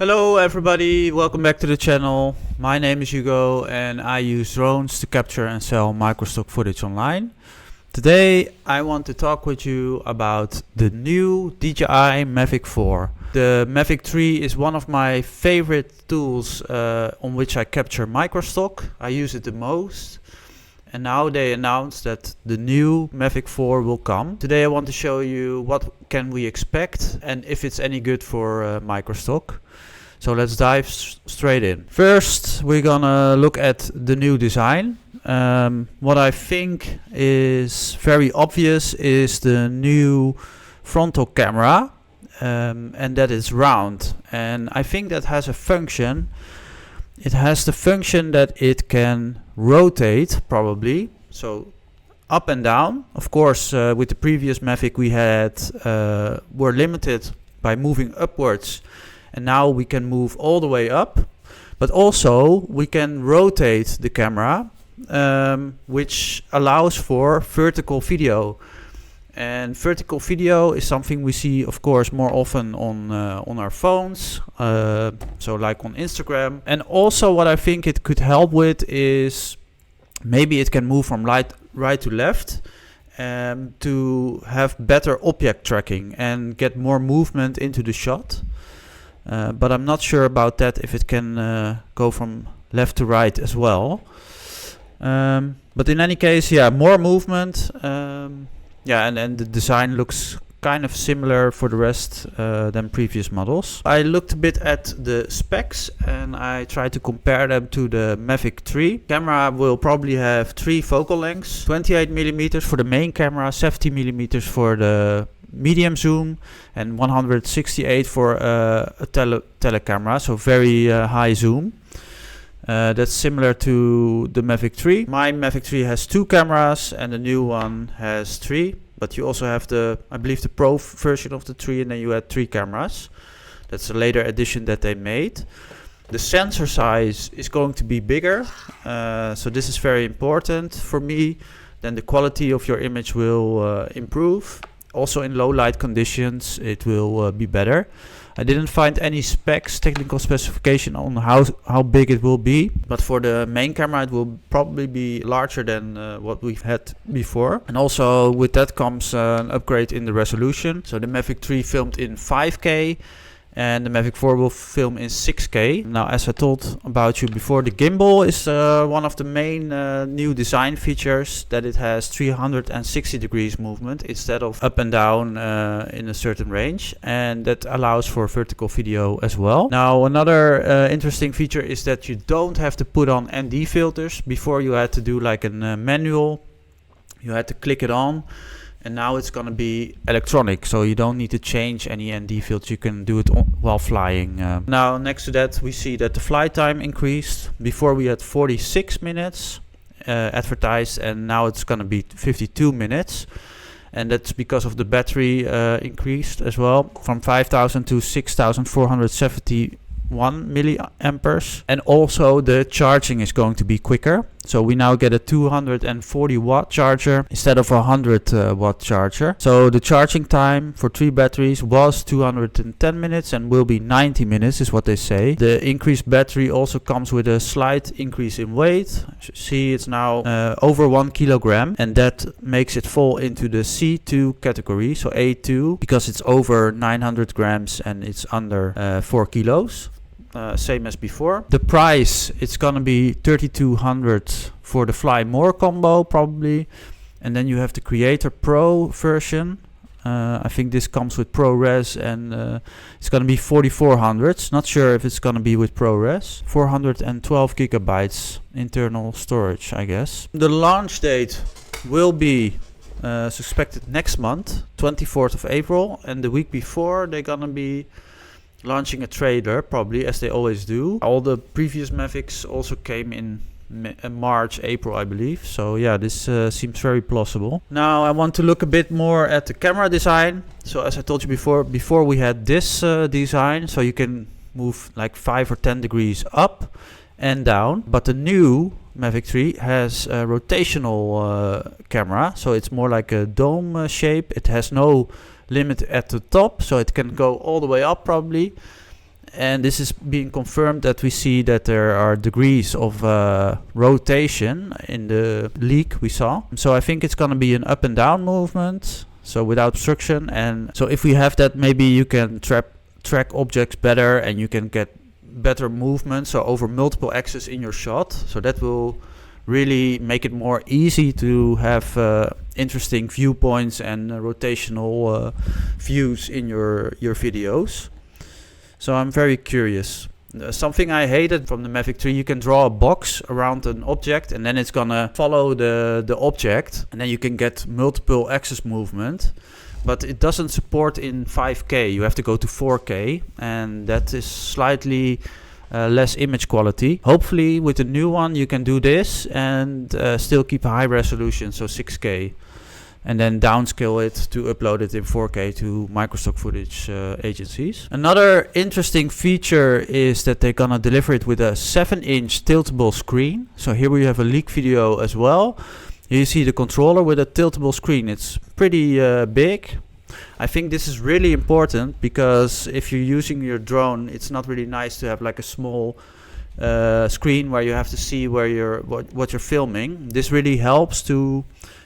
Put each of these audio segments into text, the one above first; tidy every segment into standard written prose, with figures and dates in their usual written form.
Hello everybody, welcome back to the channel. My name is Hugo and I use drones to capture and sell microstock footage online. Today I want to talk with you about the new DJI Mavic 4. The Mavic 3 is one of my favorite tools on which I capture microstock. I use it the most. And now they announced that the new Mavic 4 will come. Today I want to show you what can we expect and if it's any good for microstock. So let's dive straight in. First we're gonna look at the new design. What I think is very obvious is the new frontal camera and that is round. And I think that has a function. It has the function that it can rotate probably, so up and down. Of course, with the previous Mavic we had were limited by moving upwards, and now we can move all the way up. But also we can rotate the camera, which allows for vertical video. And vertical video is something we see, of course, more often on our phones, so like on Instagram. And also what I think it could help with is maybe it can move from right to left to have better object tracking and get more movement into the shot. But I'm not sure about that, if it can go from left to right as well. But in any case, yeah, more movement. Yeah, and the design looks kind of similar for the rest than previous models. I looked a bit at the specs and I tried to compare them to the Mavic 3. Camera will probably have 3 focal lengths, 28mm for the main camera, 70mm for the medium zoom, and 168 for a telecamera, so very high zoom. That's similar to the Mavic 3. My Mavic 3 has 2 cameras and the new one has 3. But you also have I believe the Pro version of the 3, and then you had 3 cameras. That's a later addition that they made. The sensor size is going to be bigger. So this is very important for me. Then the quality of your image will improve. Also in low light conditions it will be better. I didn't find any specs, technical specification on how big it will be, but for the main camera it will probably be larger than what we've had before. And also with that comes an upgrade in the resolution. So the Mavic 3 filmed in 5K and the Mavic 4 will film in 6K. Now, as I told about you before, the gimbal is one of the main new design features, that it has 360 degrees movement instead of up and down in a certain range, and that allows for vertical video as well. Now, another interesting feature is that you don't have to put on ND filters. Before you had to do like a manual, you had to click it on. And now it's going to be electronic, so you don't need to change any ND filters. You can do it while flying. Now, next to that, we see that the flight time increased. Before we had 46 minutes advertised, and now it's going to be 52 minutes. And that's because of the battery increased as well, from 5,000 to 6,471 milliamperes. And also the charging is going to be quicker. So we now get a 240 watt charger instead of a 100 watt charger. So the charging time for 3 batteries was 210 minutes and will be 90 minutes is what they say. The increased battery also comes with a slight increase in weight. As you see, it's now over 1 kilogram, and that makes it fall into the C2 category, so A2, because it's over 900 grams and it's under 4 kilos. Same as before. The price, it's gonna be 3,200 for the Fly More combo probably, and then you have the Creator Pro version. I think this comes with ProRes, and it's gonna be 4,400. Not sure if it's gonna be with ProRes. 412 gigabytes internal storage, I guess. The launch date will be suspected next month, 24th of April, and the week before they're gonna be launching a trailer, probably, as they always do. All the previous Mavics also came in March, April, I believe. So yeah, this seems very plausible. Now I want to look a bit more at the camera design. So as I told you before we had this design, so you can move like 5 or 10 degrees up and down. But the new Mavic 3 has a rotational camera, so it's more like a dome shape. It has no limit at the top, so it can go all the way up probably. And this is being confirmed that we see that there are degrees of rotation in the leak we saw. So I think it's going to be an up and down movement, so without obstruction. And so if we have that, maybe you can track objects better and you can get better movement, so over multiple axes in your shot. So that will really make it more easy to have interesting viewpoints and rotational views in your videos. So I'm very curious. Something I hated from the Mavic 3, you can draw a box around an object and then it's gonna follow the object, and then you can get multiple axis movement. But it doesn't support in 5K. You have to go to 4K, and that is slightly less image quality. Hopefully with the new one you can do this and still keep a high resolution, so 6K. And then downscale it to upload it in 4K to microstock footage agencies. Another interesting feature is that they're gonna deliver it with a 7-inch tiltable screen. So here we have a leak video as well. Here you see the controller with a tiltable screen. It's pretty big. I think this is really important because if you're using your drone, it's not really nice to have like a small screen where you have to see where what you're filming. This really helps to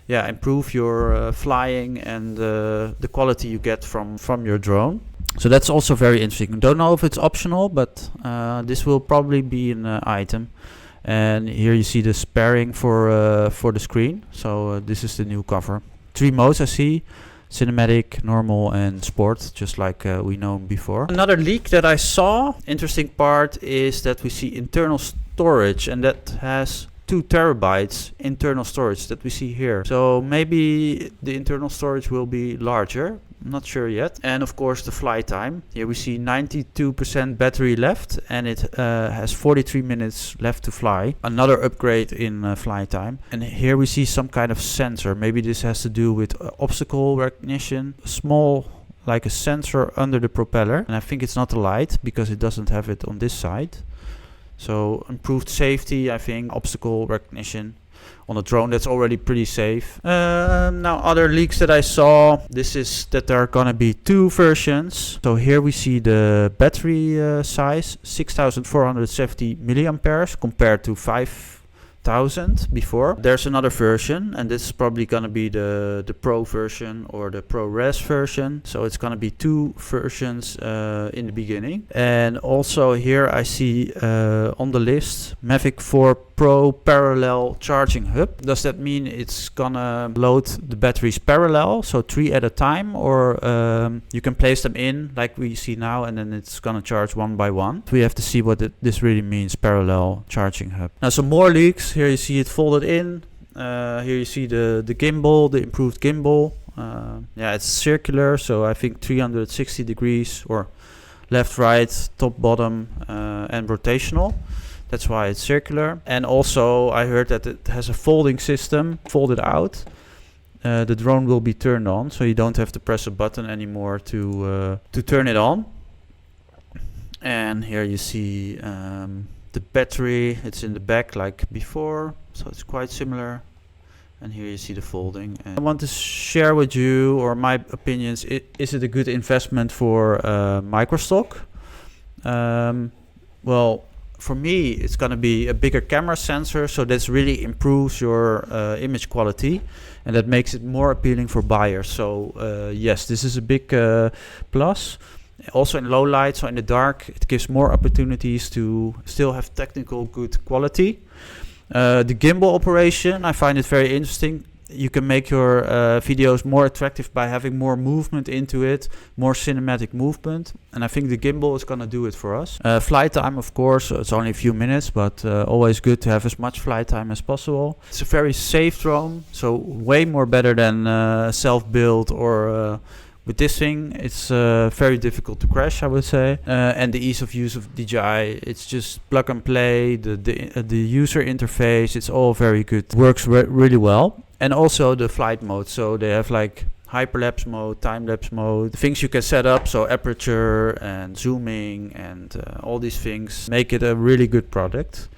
improve your flying and the quality you get from your drone. So that's also very interesting. Don't know if it's optional, but this will probably be an item. And here you see the sparing for the screen. So this is the new cover. 3 modes I see: cinematic, normal, and sport, just like we know before. Another leak that I saw, interesting part, is that we see internal storage, and that has 2 terabytes internal storage that we see here. So maybe the internal storage will be larger. I'm not sure yet. And of course the flight time. Here we see 92% battery left, and it has 43 minutes left to fly. Another upgrade in flight time. And here we see some kind of sensor. Maybe this has to do with obstacle recognition. Small, like a sensor under the propeller. And I think it's not a light because it doesn't have it on this side. So improved safety, I think, obstacle recognition on a drone that's already pretty safe. Now other leaks that I saw, this is that there are gonna be 2 versions. So here we see the battery size, 6470 milliamperes compared to 5000 before. There's another version, and this is probably gonna be the Pro version or the ProRes version. So it's gonna be 2 versions in the beginning. And also here I see on the list Mavic 4 Pro parallel charging hub. Does that mean it's gonna load the batteries parallel, so 3 at a time, or you can place them in like we see now and then it's gonna charge one by one? We have to see what this really means, parallel charging hub. Now some more leaks. Here you see it folded in. Here you see the gimbal, the improved gimbal. It's circular, so I think 360 degrees, or left, right, top, bottom, and rotational. That's why it's circular. And also I heard that it has a folding system, folded out. The drone will be turned on, so you don't have to press a button anymore to turn it on. And here you see the battery. It's in the back like before, so it's quite similar. And here you see the folding. And I want to share with you, or my opinions, is it a good investment for Microstock? Well, for me, it's going to be a bigger camera sensor, so this really improves your image quality, and that makes it more appealing for buyers. So yes, this is a big plus. Also in low light, so in the dark, it gives more opportunities to still have technical good quality. The gimbal operation, I find it very interesting. You can make your videos more attractive by having more movement into it, more cinematic movement, and I think the gimbal is gonna do it for us. Flight time, of course, it's only a few minutes, but always good to have as much flight time as possible. It's a very safe drone, so way more better than self-build or with this thing. It's very difficult to crash, I would say, and the ease of use of DJI, it's just plug and play. The user interface, it's all very good, works really well. And also the flight mode, so they have like hyperlapse mode, time-lapse mode, things you can set up, so aperture and zooming and all these things make it a really good product.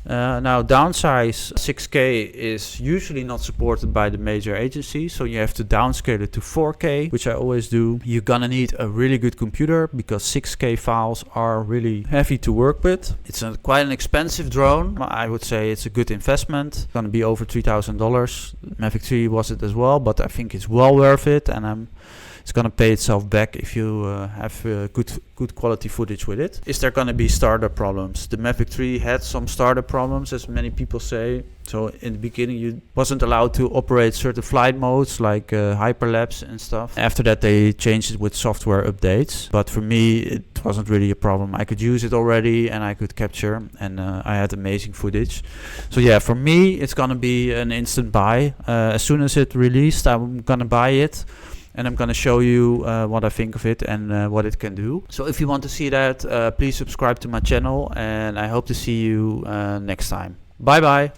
Now downsize 6K is usually not supported by the major agencies, so you have to downscale it to 4K, which I always do. You're gonna need a really good computer because 6K files are really heavy to work with. It's quite an expensive drone. I would say it's a good investment. It's gonna be over $3,000. Mavic 3 was it as well, but I think it's well worth it, and it's gonna pay itself back if you have good quality footage with it. Is there gonna be startup problems? The Mavic 3 had some startup problems, as many people say. So in the beginning you wasn't allowed to operate certain flight modes like hyperlapse and stuff. After that they changed it with software updates, but for me it wasn't really a problem. I could use it already and I could capture, and I had amazing footage. So yeah, for me it's gonna be an instant buy. As soon as it released, I'm gonna buy it. And I'm going to show you what I think of it and what it can do. So if you want to see that, please subscribe to my channel, and I hope to see you next time. Bye bye.